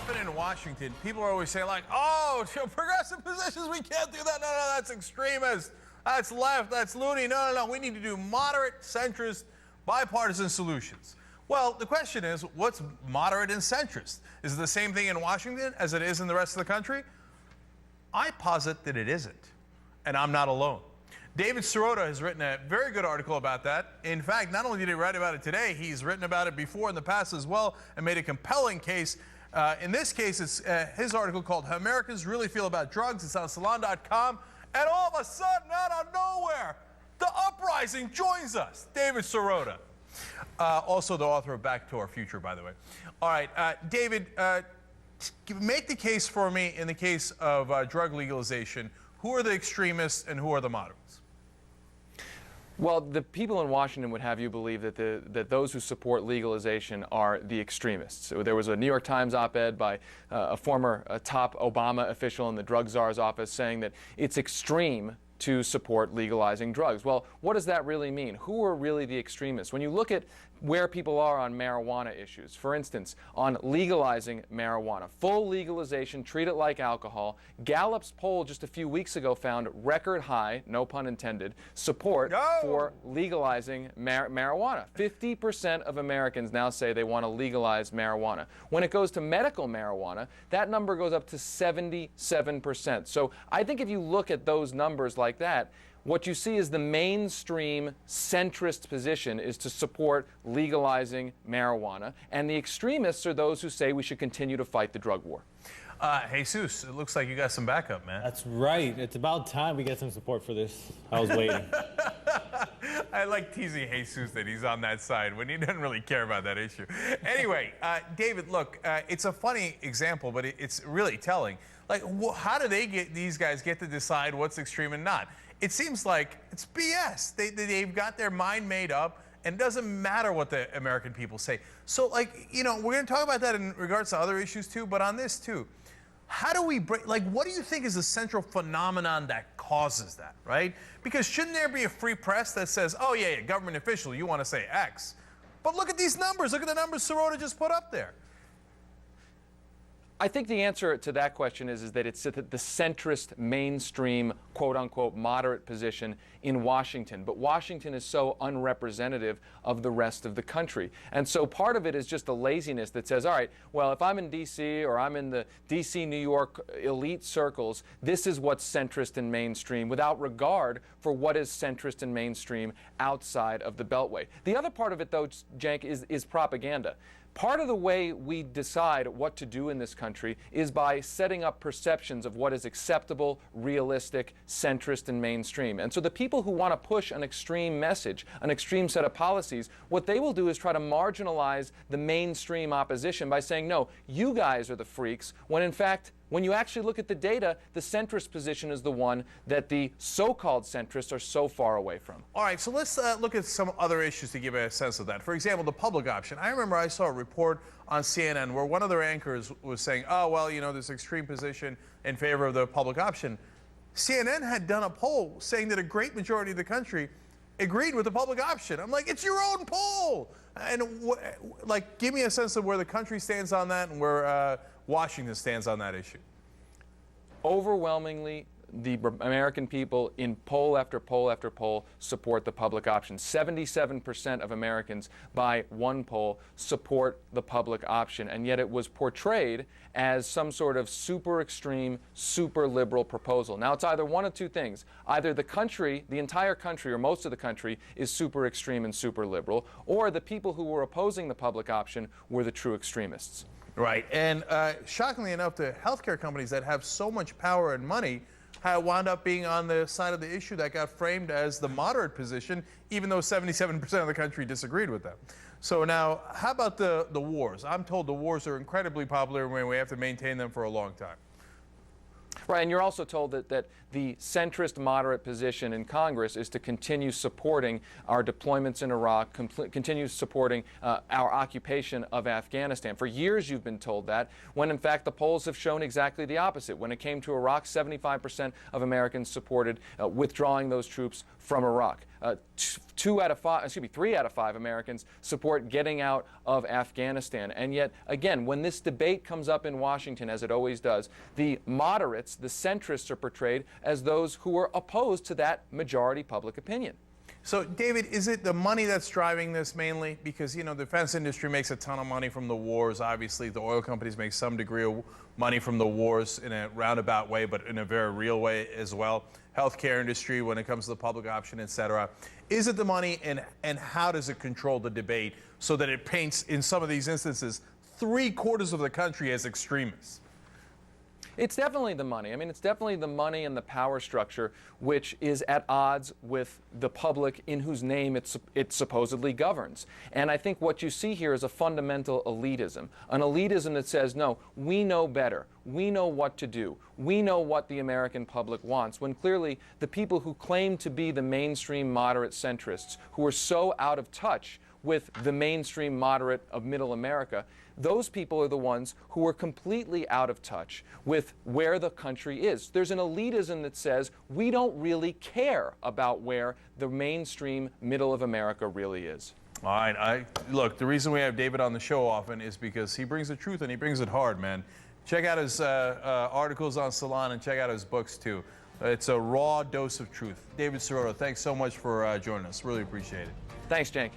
often in Washington, people are always saying like, oh, progressive positions, we can't do that. No, that's extremist. That's left, that's loony. No. We need to do moderate, centrist, bipartisan solutions. Well, the question is, what's moderate and centrist? Is it the same thing in Washington as it is in the rest of the country? I posit that it isn't, and I'm not alone. David Sirota has written a very good article about that. In fact, not only did he write about it today, he's written about it before in the past as well and made a compelling case. In this case, it's his article called How Americans Really Feel About Drugs. It's on Salon.com. And all of a sudden, out of nowhere, the uprising joins us. David Sirota. Also the author of Back to Our Future, by the way. All right, David, make the case for me in the case of drug legalization. Who are the extremists and who are the moderates? Well, the people in Washington would have you believe that those who support legalization are the extremists. So there was a New York Times op-ed by a former top Obama official in the drug czar's office saying that it's extreme to support legalizing drugs. Well, what does that really mean? Who are really the extremists? When you look at where people are on marijuana issues, for instance, on legalizing marijuana, full legalization, treat it like alcohol, Gallup's poll just a few weeks ago found record high, no pun intended, support for legalizing marijuana. 50% of Americans now say they want to legalize marijuana. When it goes to medical marijuana, that number goes up to 77%. So I think if you look at those numbers like that, what you see is the mainstream centrist position is to support legalizing marijuana, and the extremists are those who say we should continue to fight the drug war. Jesus, it looks like you got some backup, man. That's right. It's about time we get some support for this. I was waiting. I like teasing Jesus that he's on that side when he doesn't really care about that issue. Anyway, David, look, it's a funny example, but it's really telling. Like, how do these guys get to decide what's extreme and not? It seems like it's BS. They've got their mind made up, and it doesn't matter what the American people say. So, like, you know, we're going to talk about that in regards to other issues too, but on this too. How do we break, like, what do you think is the central phenomenon that causes that, right? Because shouldn't there be a free press that says, oh, yeah, government official, you want to say X. But look at these numbers. Look at the numbers Sirota just put up there. I think the answer to that question is that it's the centrist, mainstream, quote-unquote, moderate position in Washington. But Washington is so unrepresentative of the rest of the country. And so part of it is just a laziness that says, all right, well, if I'm in D.C. or I'm in the D.C., New York elite circles, this is what's centrist and mainstream, without regard for what is centrist and mainstream outside of the Beltway. The other part of it, though, Cenk, is propaganda. Part of the way we decide what to do in this country is by setting up perceptions of what is acceptable, realistic, centrist, and mainstream. And so the people who want to push an extreme message, an extreme set of policies, what they will do is try to marginalize the mainstream opposition by saying, no, you guys are the freaks, when in fact, when you actually look at the data, the centrist position is the one that the so-called centrists are so far away from. All right, so let's look at some other issues to give a sense of that. For example, the public option. I remember I saw a report on CNN where one of their anchors was saying, oh, well, you know, this extreme position in favor of the public option. CNN had done a poll saying that a great majority of the country agreed with the public option. I'm like, it's your own poll. And like, give me a sense of where the country stands on that and where Washington stands on that issue. Overwhelmingly, the American people in poll after poll after poll support the public option. 77% of Americans by one poll support the public option, and yet it was portrayed as some sort of super extreme, super liberal proposal. Now, it's either one of two things. Either the country, the entire country, or most of the country is super extreme and super liberal, or the people who were opposing the public option were the true extremists. Right, and shockingly enough, the healthcare companies that have so much power and money wound up being on the side of the issue that got framed as the moderate position, even though 77% of the country disagreed with them. So now, how about the wars? I'm told the wars are incredibly popular and we have to maintain them for a long time. Right, and you're also told that the centrist moderate position in Congress is to continue supporting our deployments in Iraq, continue supporting our occupation of Afghanistan. For years you've been told that, when in fact the polls have shown exactly the opposite. When it came to Iraq, 75% of Americans supported withdrawing those troops from Iraq. 3 out of 5 Americans support getting out of Afghanistan. And yet, again, when this debate comes up in Washington, as it always does, the moderates, the centrists, are portrayed as those who are opposed to that majority public opinion. So, David, is it the money that's driving this mainly? Because, you know, the defense industry makes a ton of money from the wars. Obviously, the oil companies make some degree of money from the wars in a roundabout way, but in a very real way as well. Healthcare industry, when it comes to the public option, et cetera. Is it the money, and how does it control the debate so that it paints, in some of these instances, 3/4 of the country as extremists? It's definitely the money. I mean, it's definitely the money and the power structure which is at odds with the public in whose name it supposedly governs. And I think what you see here is a fundamental elitism, an elitism that says, no, we know better. We know what to do. We know what the American public wants, when clearly the people who claim to be the mainstream moderate centrists, who are so out of touch with the mainstream moderate of middle America, those people are the ones who are completely out of touch with where the country is. There's an elitism that says we don't really care about where the mainstream middle of America really is. All right. Look, the reason we have David on the show often is because he brings the truth, and he brings it hard, man. Check out his articles on Salon, and check out his books, too. It's a raw dose of truth. David Sirota, thanks so much for joining us. Really appreciate it. Thanks, Cenk.